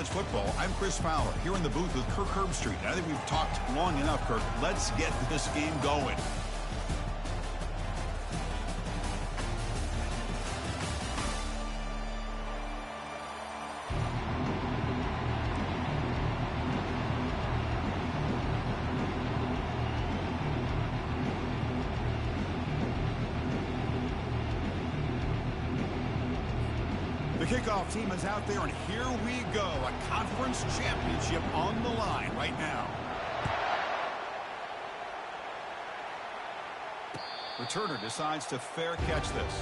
College Football. I'm Chris Fowler here in the booth with Kirk Herbstreit. I think we've talked long enough, Kirk. Let's get this game going. The kickoff team is out there, and here we go. A conference championship on the line right now. Returner decides to fair catch this.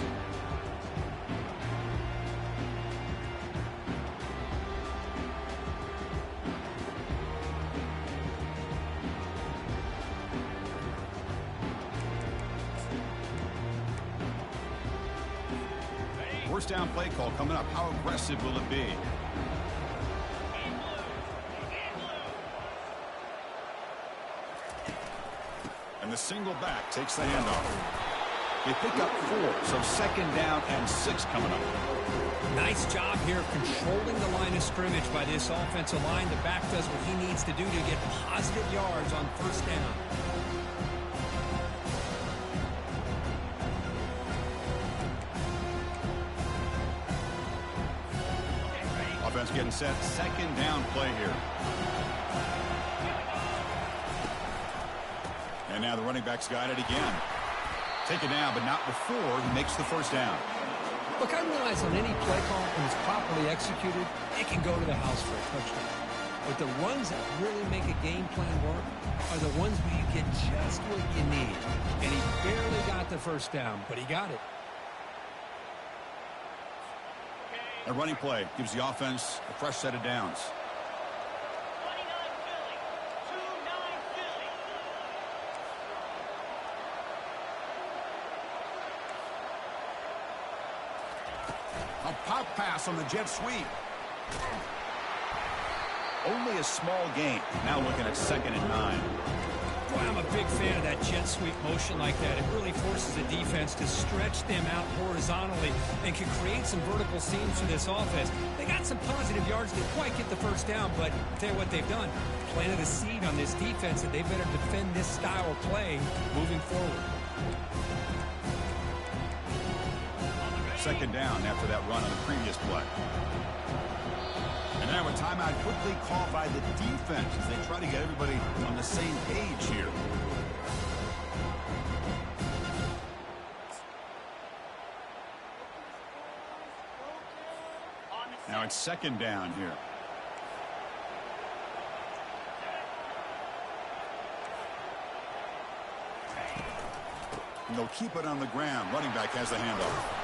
First down play call coming up. How aggressive will it be? And the single back takes the handoff. They pick up 4, so second down and 6 coming up. Nice job here controlling the line of scrimmage by this offensive line. The back does what he needs to do to get positive yards on first down. Offense getting set. Second down play here. And now the running back's got it again. Taken down, but not before he makes the first down. Look, I realize on any play call, when it's properly executed, it can go to the house for a touchdown. But the ones that really make a game plan work are the ones where you get just what you need. And he barely got the first down, but he got it. A running play gives the offense a fresh set of downs. A pop pass on the jet sweep. Only a small gain. Now looking at 2nd and 9. Boy, I'm a big fan of that jet sweep motion like that. It really forces the defense to stretch them out horizontally and can create some vertical seams for this offense. They got some positive yards. Didn't quite get the first down, but I'll tell you what they've done. Planted a seed on this defense that they better defend this style of play moving forward. Second down after that run on the previous play. And now a timeout quickly called by the defense as they try to get everybody on the same page here. Now it's second down here. And they'll keep it on the ground. Running back has the handoff.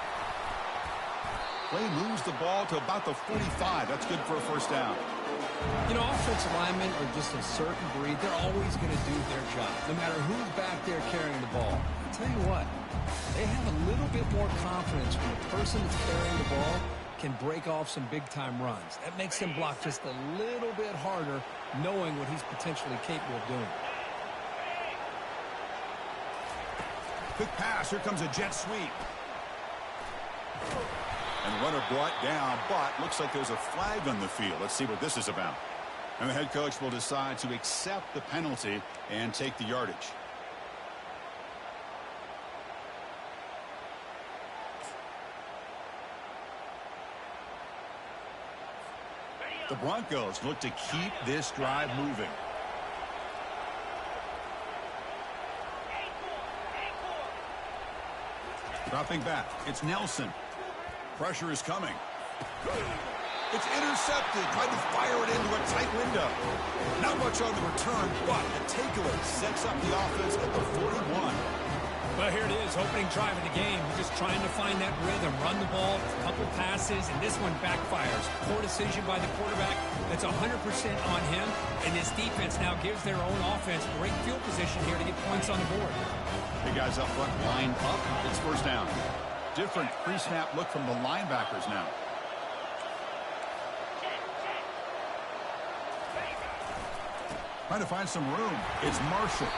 Play moves the ball to about the 45. That's good for a first down. You know, offensive linemen are just a certain breed. They're always going to do their job, no matter who's back there carrying the ball. I'll tell you what, they have a little bit more confidence when the person that's carrying the ball can break off some big-time runs. That makes them block just a little bit harder, knowing what he's potentially capable of doing. Quick pass. Here comes a jet sweep. And runner brought down, but looks like there's a flag on the field. Let's see what this is about. And the head coach will decide to accept the penalty and take the yardage. The Broncos look to keep this drive moving. Dropping back. It's Nelson. Pressure is coming. It's intercepted. Tried to fire it into a tight window. Not much on the return, but the takeaway sets up the offense at the 41. Well, here it is, opening drive of the game. We're just trying to find that rhythm, run the ball, a couple passes, and this one backfires. Poor decision by the quarterback. That's 100% on him, and this defense now gives their own offense great field position here to get points on the board. The guys up front line up. It's first down. Different pre-snap look from the linebackers now. Trying to find some room. It's Marshall.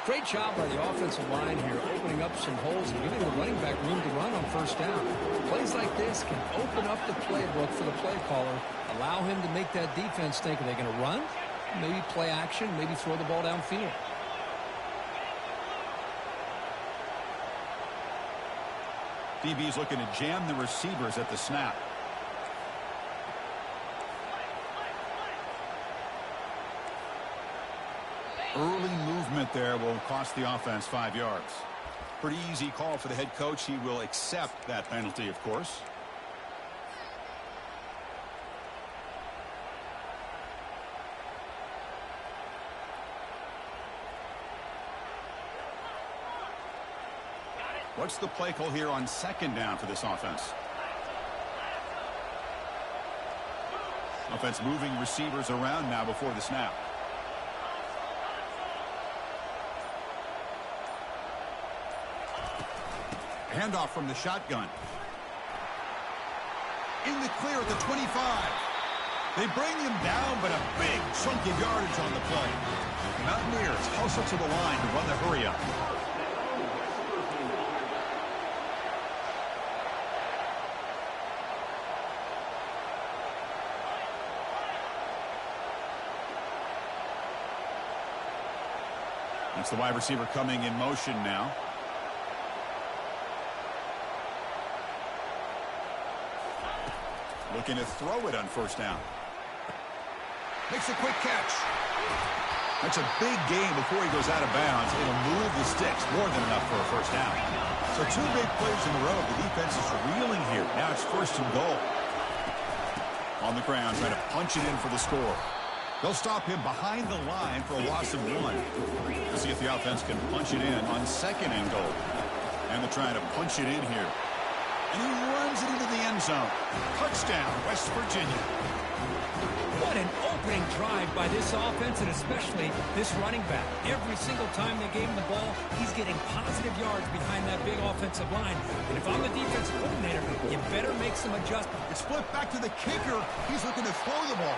Great job by the offensive line here, opening up some holes and giving the running back room to run on first down. Plays like this can open up the playbook for the play caller, allow him to make that defense think, are they going to run? Maybe play action, maybe throw the ball downfield. DB's looking to jam the receivers at the snap. Early movement there will cost the offense 5 yards. Pretty easy call for the head coach. He will accept that penalty, of course. What's the play call here on second down for this offense? Offense moving receivers around now before the snap. Handoff from the shotgun. In the clear at the 25. They bring him down, but a big chunk of yardage on the play. Mountaineers hustle to the line to run the hurry up. That's the wide receiver coming in motion now. Looking to throw it on first down. Makes a quick catch. That's a big gain before he goes out of bounds. It'll move the sticks, more than enough for a first down. So 2 big plays in a row. The defense is reeling here. Now it's first and goal. On the ground, trying to punch it in for the score. They'll stop him behind the line for a loss of 1. We'll see if the offense can punch it in on second and goal. And they're trying to punch it in here. And he runs it into the end zone. Touchdown, West Virginia. What an opening drive by this offense, and especially this running back. Every single time they gave him the ball, he's getting positive yards behind that big offensive line. And if I'm the defensive coordinator, you better make some adjustments. It's flipped back to the kicker. He's looking to throw the ball.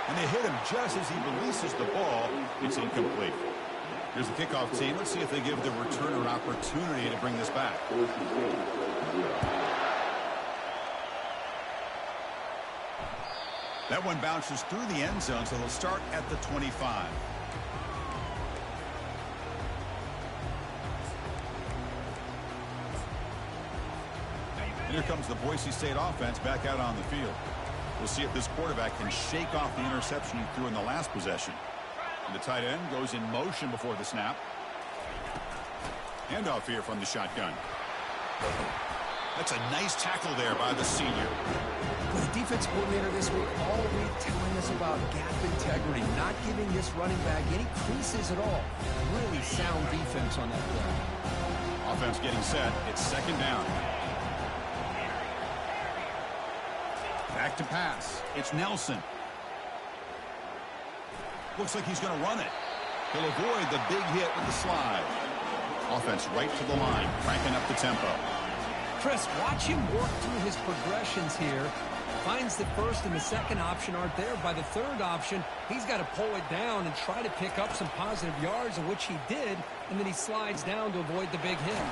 And they hit him just as he releases the ball. It's incomplete. Here's the kickoff team. Let's see if they give the returner an opportunity to bring this back. That one bounces through the end zone, so they'll start at the 25. And here comes the Boise State offense back out on the field. We'll see if this quarterback can shake off the interception he threw in the last possession. And the tight end goes in motion before the snap. Handoff here from the shotgun. That's a nice tackle there by the senior. The defense coordinator this week all week telling us about gap integrity, not giving this running back any creases at all. Really sound defense on that play. Offense getting set. It's second down. Back to pass. It's Nelson. Looks like he's going to run it. He'll avoid the big hit with the slide. Offense right to the line, cranking up the tempo. Chris, watch him work through his progressions here. Finds the first and the second option aren't there. By the third option, he's got to pull it down and try to pick up some positive yards, of which he did, and then he slides down to avoid the big hit.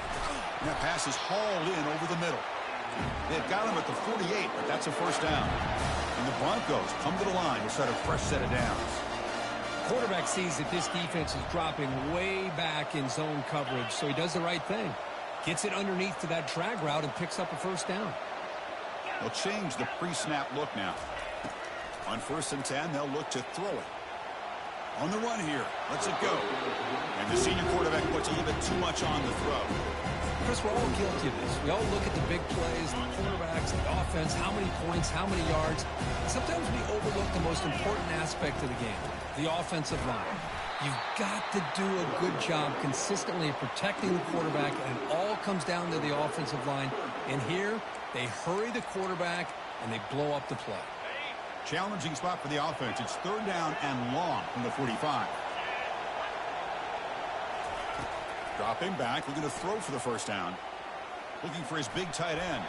And that pass is hauled in over the middle. They've got him at the 48, but that's a first down. And the Broncos come to the line to start a fresh set of downs. Quarterback sees that this defense is dropping way back in zone coverage, so he does the right thing. Gets it underneath to that drag route and picks up a first down. They'll change the pre-snap look now. On 1st and 10, they'll look to throw it. On the run here, lets it go. And the senior quarterback puts a little bit too much on the throw. Chris, we're all guilty of this. We all look at the big plays, the quarterbacks, the offense, how many points, how many yards. Sometimes we overlook the most important aspect of the game, the offensive line. You've got to do a good job consistently of protecting the quarterback, and it all comes down to the offensive line. And here, they hurry the quarterback, and they blow up the play. Challenging spot for the offense. It's 3rd down and long from the 45. Dropping back, looking to throw for the first down. Looking for his big tight end.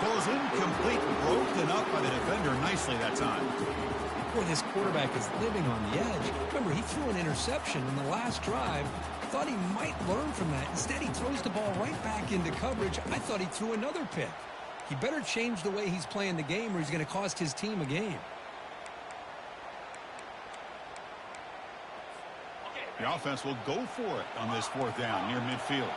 Ball is incomplete, broken up by the defender nicely that time. Boy, this quarterback is living on the edge. Remember, he threw an interception in the last drive. Thought he might learn from that. Instead, he throws the ball right back into coverage. I thought he threw another pick. He better change the way he's playing the game or he's going to cost his team a game. The offense will go for it on this fourth down near midfield.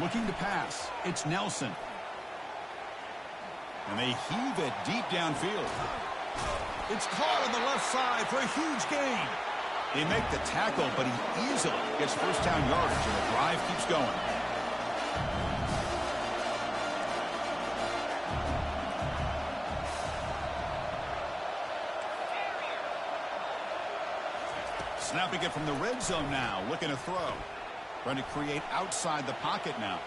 Looking to pass. It's Nelson. And they heave it deep downfield. It's caught on the left side for a huge gain. They make the tackle, but he easily gets first down yardage, and the drive keeps going. Snapping it from the red zone now, looking to throw. Trying to create outside the pocket now.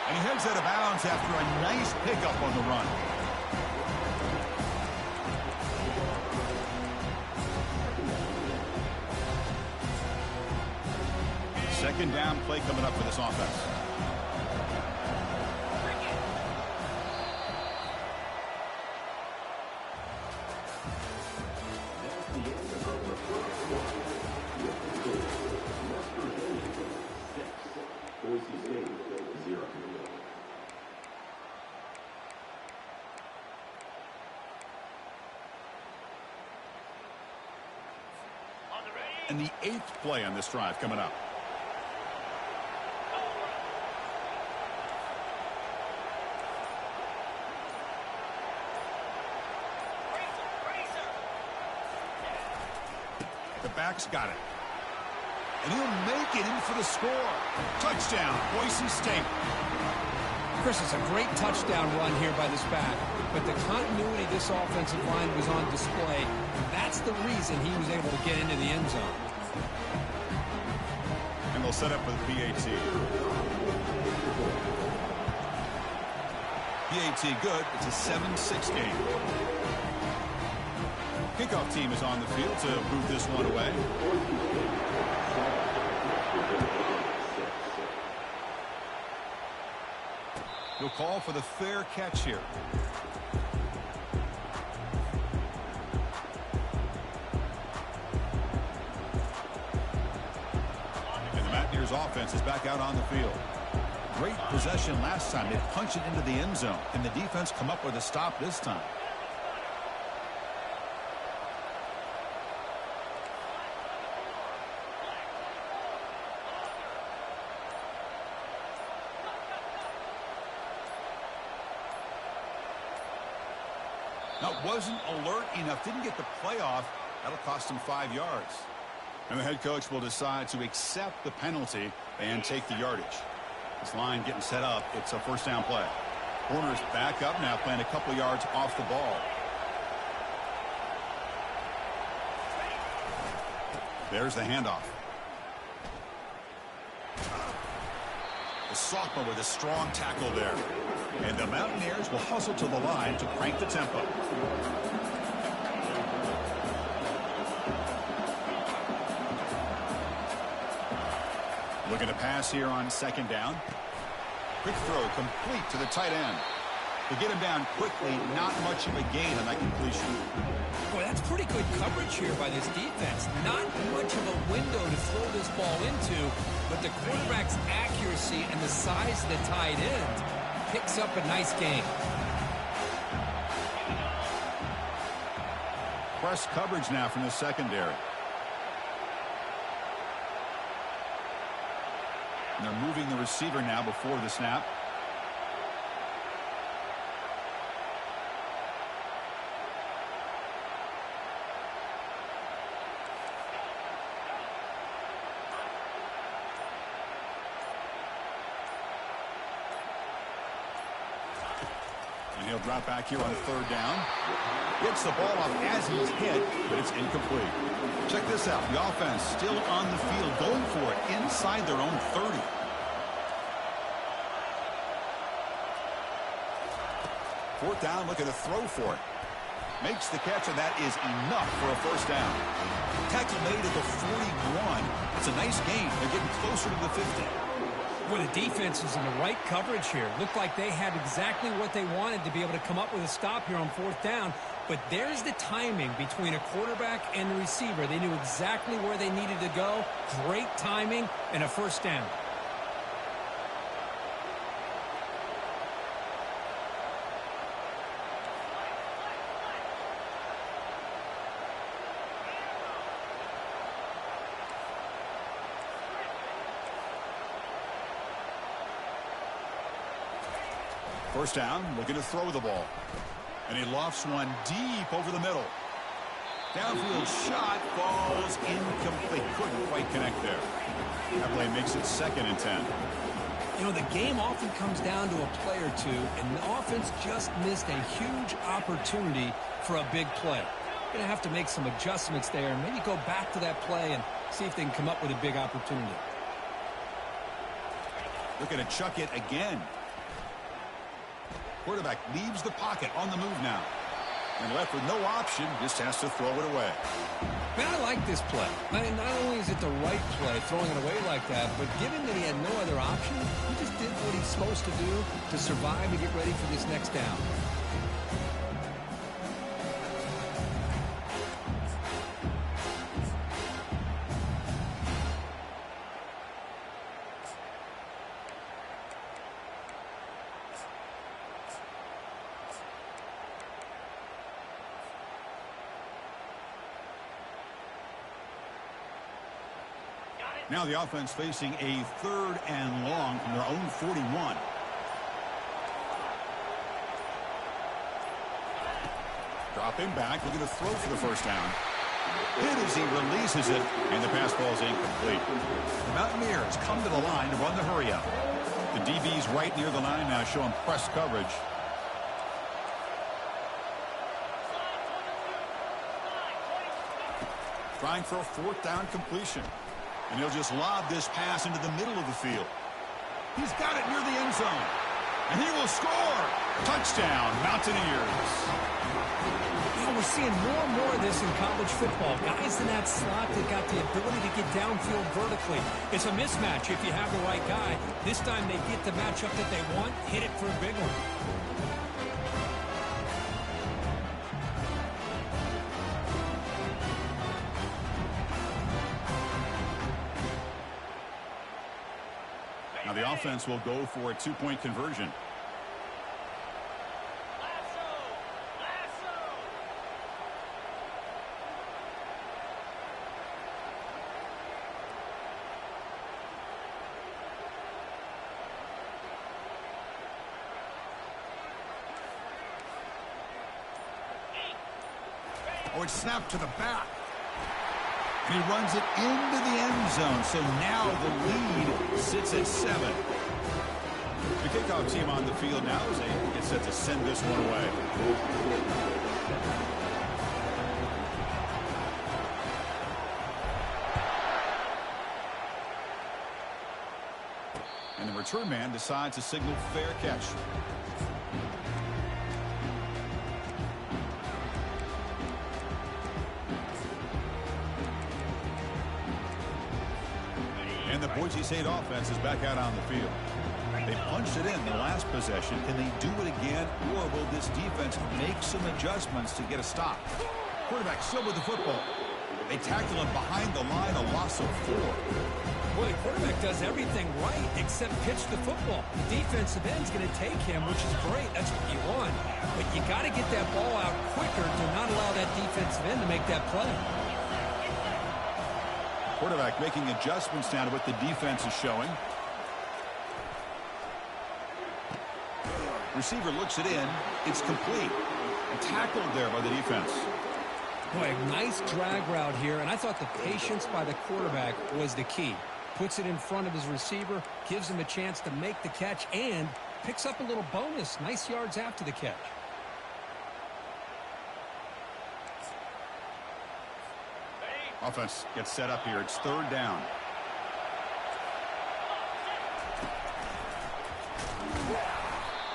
And he heads out of bounds after a nice pickup on the run. Second down play coming up for this offense. And the 8th play on this drive coming up. The back's got it. And he'll make it in for the score. Touchdown, Boise State. Chris, it's a great touchdown run here by this back. But the continuity of this offensive line was on display. That's the reason he was able to get into the end zone. And they'll set up with PAT. PAT good. It's a 7-6 game. Kickoff team is on the field to move this one away. He'll call for the fair catch here. And the Mountaineers offense is back out on the field. Great possession last time. They punch it into the end zone. Can the defense come up with a stop this time? Now, wasn't alert enough, didn't get the play off. That'll cost him 5 yards. And the head coach will decide to accept the penalty and take the yardage. This line getting set up. It's a first down play. Corner's back up now, playing a couple yards off the ball. There's the handoff. The sophomore with a strong tackle there. And the Mountaineers will hustle to the line to crank the tempo. Looking to pass here on second down. Quick throw complete to the tight end. To get him down quickly, not much of a gain on that completion. Boy, that's pretty good coverage here by this defense. Not much of a window to throw this ball into, but the quarterback's accuracy and the size of the tight end picks up a nice gain. Press coverage now from the secondary. And they're moving the receiver now before the snap. And he'll drop back here on third down. Gets the ball off as he's hit, but it's incomplete. Check this out. The offense still on the field, going for it inside their own 30. Fourth down, looking to throw for it. Makes the catch, and that is enough for a first down. Tackle made at the 41. It's a nice gain. They're getting closer to the 50. Well, the defense is in the right coverage here. Looked like they had exactly what they wanted to be able to come up with a stop here on fourth down. But there's the timing between a quarterback and the receiver. They knew exactly where they needed to go. Great timing and a first down. First down, looking to throw the ball. And he lofts one deep over the middle. Downfield shot falls incomplete. Couldn't quite connect there. That play makes it 2nd and 10. You know, the game often comes down to a play or two, and the offense just missed a huge opportunity for a big play. Going to have to make some adjustments there and maybe go back to that play and see if they can come up with a big opportunity. Looking to chuck it again. Quarterback leaves the pocket on the move now. And left with no option, just has to throw it away. Man, I like this play. I mean, not only is it the right play, throwing it away like that, but given that he had no other option, he just did what he's supposed to do to survive and get ready for this next down. Now the offense facing a 3rd and long from their own 41. Dropping back, looking to throw for the first down. Hit as he releases it, and the pass ball is incomplete. The Mountaineers come to the line to run the hurry up. The DB's right near the line now, showing press coverage. Trying for a 4th down completion. And he'll just lob this pass into the middle of the field. He's got it near the end zone. And he will score. Touchdown, Mountaineers. You know, we're seeing more and more of this in college football. Guys in that slot that got the ability to get downfield vertically. It's a mismatch if you have the right guy. This time they get the matchup that they want, hit it for a big one. Now the offense will go for a 2-point conversion. Oh, it's snapped to the back. And he runs it into the end zone. So now the lead sits at 7. The kickoff team on the field now as they get set to send this one away. And the return man decides to signal fair catch. And the Boise State offense is back out on the field. They punched it in the last possession. Can they do it again, or will this defense make some adjustments to get a stop? Quarterback still with the football. They tackle him behind the line, a loss of 4. Well, the quarterback does everything right except pitch the football. The defensive end's going to take him, which is great. That's what you want. But you got to get that ball out quicker to not allow that defensive end to make that play. Quarterback making adjustments now to what the defense is showing. Receiver looks it in. It's complete. Tackled there by the defense. Boy, a nice drag route here, and I thought the patience by the quarterback was the key. Puts it in front of his receiver, gives him a chance to make the catch, and picks up a little bonus. Nice yards after the catch. Offense gets set up here. It's 3rd down.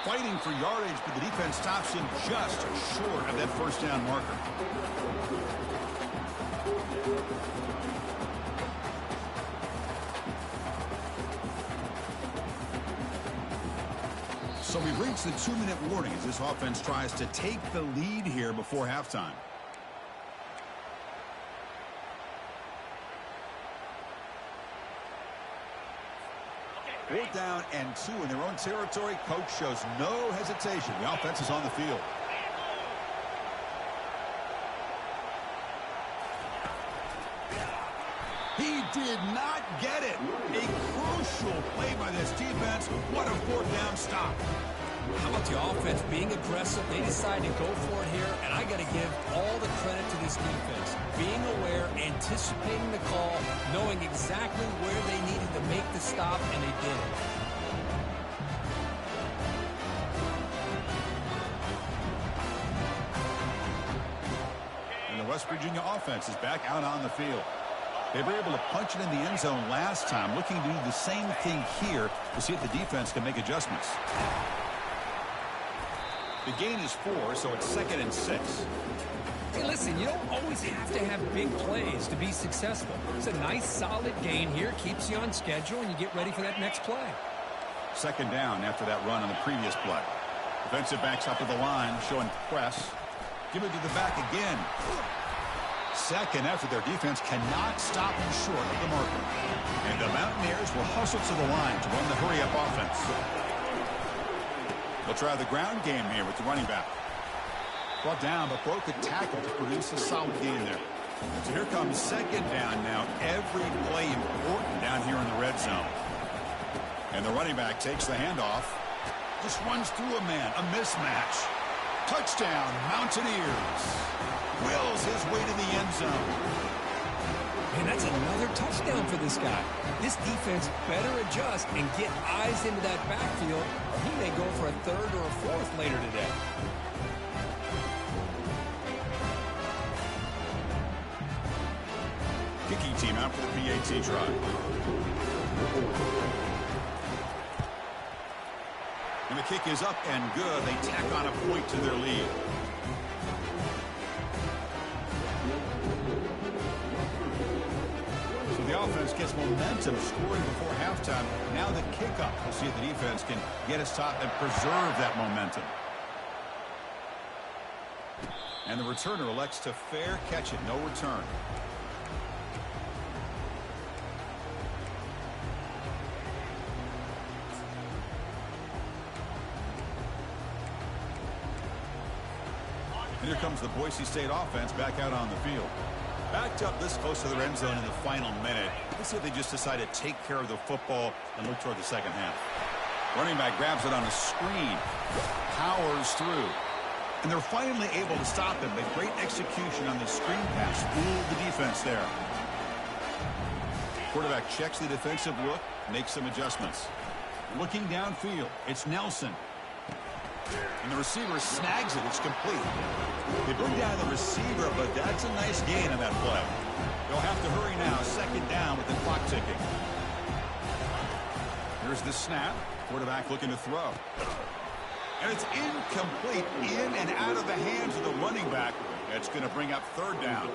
Fighting for yardage, but the defense stops him just short of that first down marker. So we've reached the 2-minute warning as this offense tries to take the lead here before halftime. Fourth down and 2 in their own territory. Coach shows no hesitation. The offense is on the field. He did not get it. A crucial play by this defense. What a fourth down stop. How about the offense being aggressive? They decided to go for it here, and I got to give all the credit to this defense. Being aware, anticipating the call, knowing exactly where they needed to make the stop, and they did it. And the West Virginia offense is back out on the field. They were able to punch it in the end zone last time, looking to do the same thing here to see if the defense can make adjustments. The gain is 4, so it's 2nd and 6. Hey, listen, you don't always have to have big plays to be successful. It's a nice, solid gain here, keeps you on schedule, and you get ready for that next play. 2nd down after that run on the previous play. Defensive backs up to the line, showing press. Give it to the back again. 2nd after their defense cannot stop them short of the marker. And the Mountaineers will hustle to the line to run the hurry-up offense. They'll try the ground game here with the running back. Brought down, but broke the tackle to produce a solid gain there. So here comes 2nd down now. Every play important down here in the red zone. And the running back takes the handoff. Just runs through a man. A mismatch. Touchdown, Mountaineers. Wills his way to the end zone. Man, that's another touchdown for this guy. This defense better adjust and get eyes into that backfield, or he may go for a 3rd or a 4th later today. Kicking team out for the PAT try. And the kick is up and good. They tack on a point to their lead. So the offense gets momentum scoring before halftime. Now the kickoff. We'll see if the defense can get a stop and preserve that momentum. And the returner elects to fair catch it. No return. And here comes the Boise State offense back out on the field. Backed up this close to their end zone in the final minute. Let's see if they just decide to take care of the football and look toward the second half. Running back grabs it on a screen. Powers through. And they're finally able to stop him. But great execution on the screen pass. Fooled the defense there. Quarterback checks the defensive look. Makes some adjustments. Looking downfield. It's Nelson. And the receiver snags it. It's complete. They bring down the receiver, but that's a nice gain on that play. They'll have to hurry now. 2nd down with the clock ticking. Here's the snap. Quarterback looking to throw. And it's incomplete. In and out of the hands of the running back. That's going to bring up 3rd down.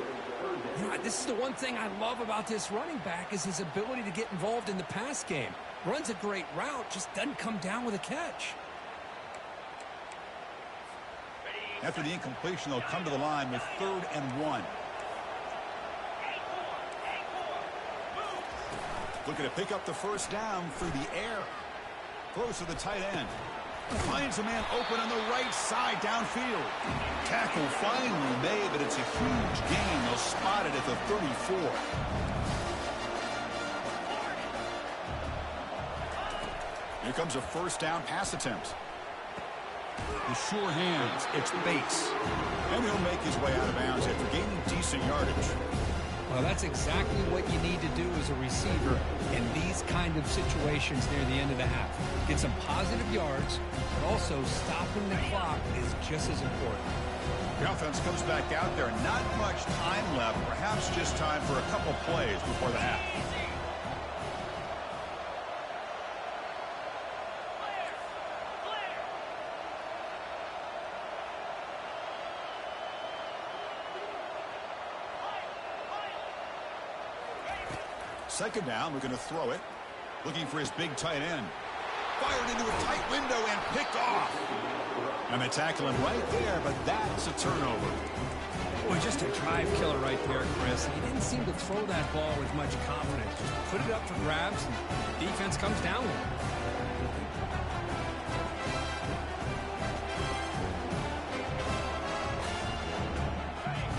You know, this is the one thing I love about this running back is his ability to get involved in the pass game. Runs a great route, just doesn't come down with a catch. After the incompletion, they'll come to the line with 3rd and 1. Looking to pick up the 1st down through the air. Throws to the tight end. Finds a man open on the right side downfield. Tackle finally made, but it's a huge gain. They'll spot it at the 34. Here comes a 1st down pass attempt. The sure hands, it's Bates. And he'll make his way out of bounds after gaining decent yardage. Well, that's exactly what you need to do as a receiver in these kind of situations near the end of the half. Get some positive yards, but also stopping the clock is just as important. The offense comes back out there. Not much time left. Perhaps just time for a couple plays before the half. Second down, we're going to throw it. Looking for his big tight end. fired into a tight window and picked off. And they tackle him right there, but that's a turnover. Boy, just a drive killer right there, Chris. He didn't seem to throw that ball with much confidence. Just put it up for grabs, and the defense comes down with it.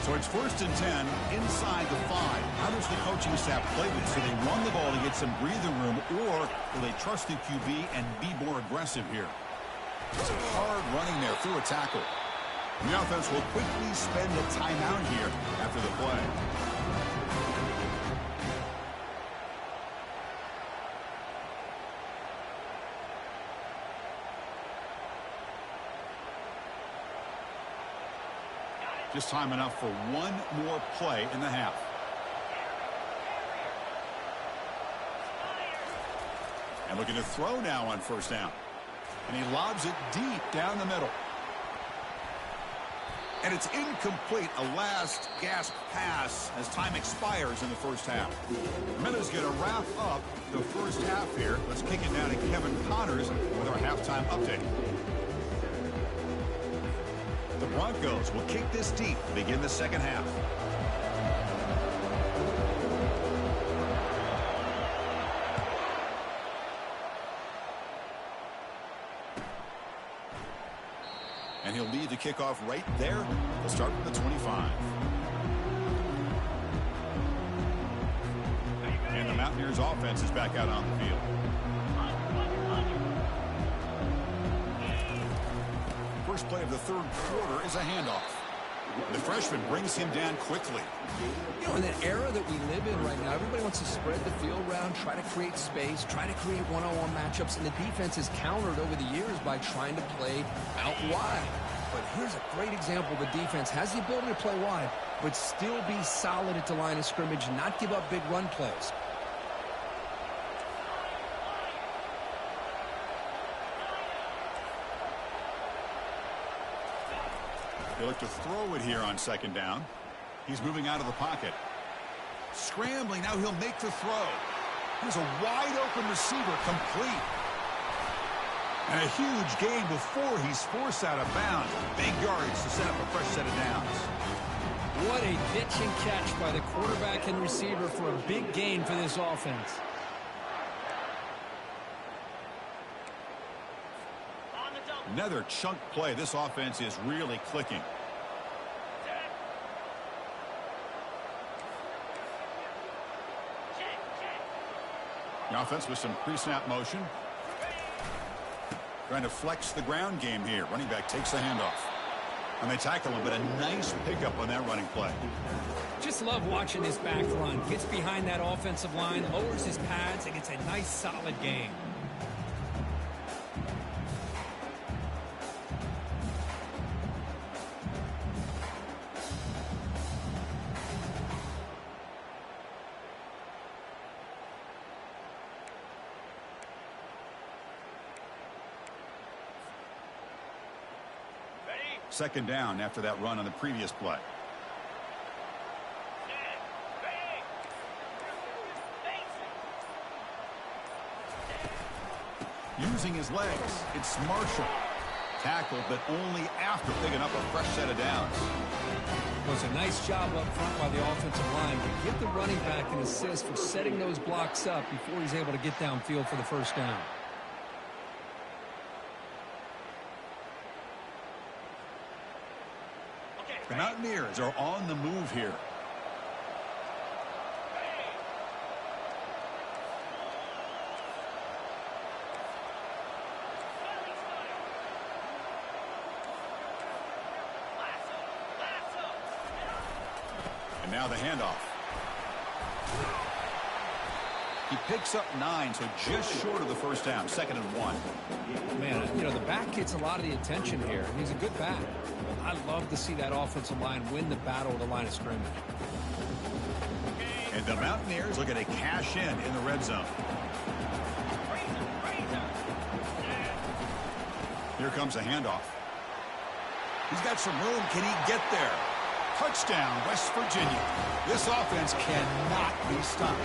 So it's 1st and 10 inside the 5. How does the coaching staff play this? Do they run the ball to get some breathing room, or will they trust the QB and be more aggressive here? It's hard running there through a tackle. The offense will quickly spend a timeout here after the play. Just time enough for one more play in the half. And looking to throw now on 1st down. And he lobs it deep down the middle. And it's incomplete, a last gasp pass as time expires in the 1st half. Minna's going to wrap up the 1st half here. Let's kick it down to Kevin Connors with our halftime update. The Broncos will kick this deep to begin the 2nd half. And he'll lead the kickoff right there. We'll start with the 25. And the Mountaineers offense is back out on the field. First play of the 3rd quarter is a handoff. The freshman brings him down quickly. You know, in that era that we live in right now, everybody wants to spread the field around, try to create space, try to create one-on-one matchups, and the defense has countered over the years by trying to play out wide. But here's a great example. The defense has the ability to play wide, but still be solid at the line of scrimmage and not give up big run plays. They look to throw it here on 2nd down. He's moving out of the pocket. Scrambling, now he'll make the throw. Here's a wide-open receiver, complete. And a huge gain before he's forced out of bounds. Big yards to set up a fresh set of downs. What a pitch and catch by the quarterback and receiver for a big gain for this offense. Another chunk play. This offense is really clicking. The offense with some pre-snap motion. Trying to flex the ground game here. Running back takes the handoff. And they tackle him, but a nice pickup on that running play. Just love watching this back run. Gets behind that offensive line, lowers his pads, and gets a nice solid gain. Second down after that run on the previous play. Using his legs, it's Marshall. Tackled, but only after picking up a fresh set of downs. Well, it's a nice job up front by the offensive line, but give the running back an assist for setting those blocks up before he's able to get downfield for the 1st down. The Mountaineers are on the move here. And now the handoff. He picks up 9, so just short of the 1st down, 2nd and 1. Man, you know, the back gets a lot of the attention here. He's a good back. I love to see that offensive line win the battle of the line of scrimmage. And the Mountaineers looking to cash in the red zone. Here comes a handoff. He's got some room. Can he get there? Touchdown, West Virginia. This offense cannot be stopped.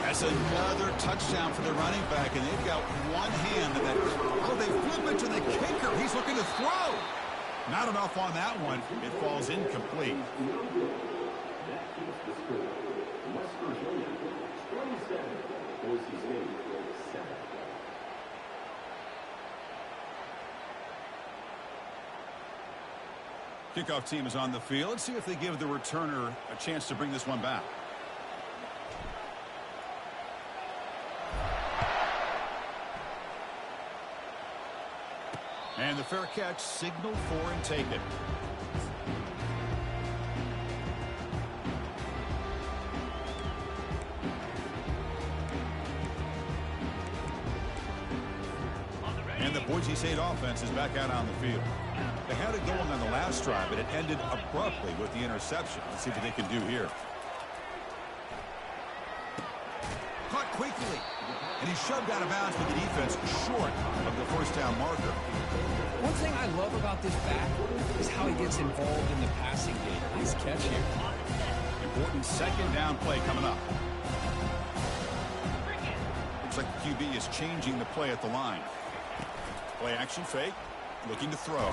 That's another touchdown for the running back, and they've got one hand. And they flip it to the kicker. He's looking to throw. Not enough on that one. It falls incomplete. Kickoff team is on the field. Let's see if they give the returner a chance to bring this one back. And the fair catch, signal for and take it. And the Boise State offense is back out on the field. They had it going on the last drive, but it ended abruptly with the interception. Let's see what they can do here. Caught quickly. And he shoved out of bounds with the defense short of the first down marker. One thing I love about this back is how he gets involved in the passing game. Nice catch here. Important second down play coming up. Looks like the QB is changing the play at the line. Play action fake. Looking to throw.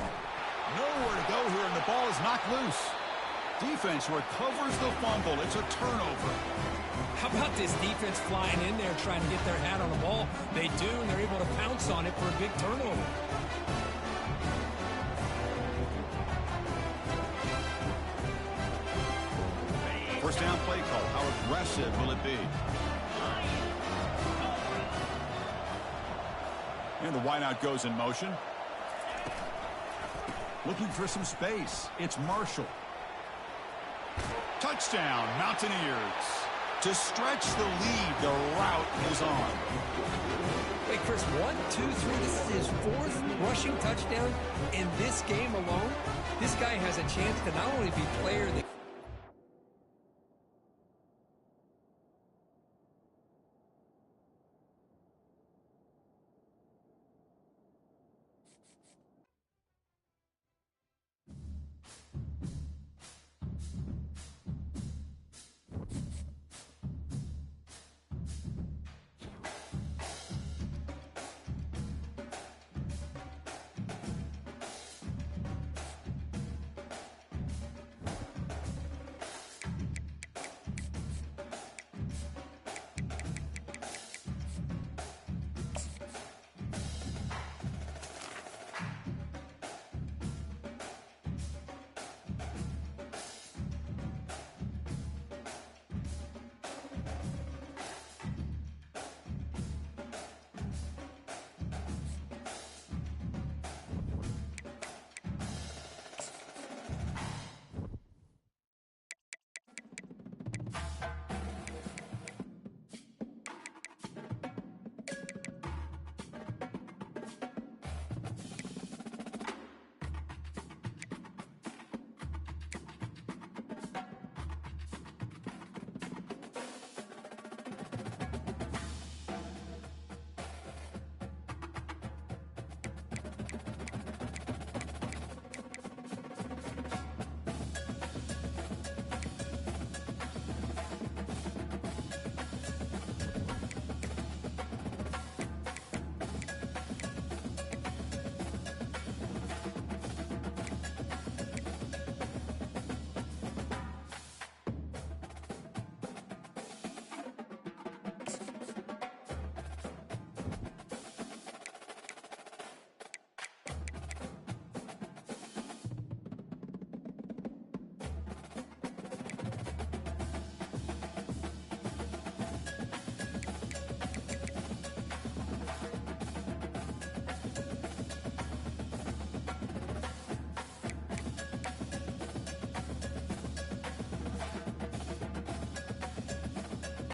Nowhere to go here, and the ball is knocked loose. Defense recovers the fumble. It's a turnover. How about this defense flying in there trying to get their hat on the ball? They do, and they're able to pounce on it for a big turnover. First down play call. How aggressive will it be? And the wideout goes in motion. Looking for some space. It's Marshall. Touchdown, Mountaineers. To stretch the lead, the route is on. Wait, Chris, 1, 2, 3. This is his 4th rushing touchdown in this game alone. This guy has a chance to not only be player of the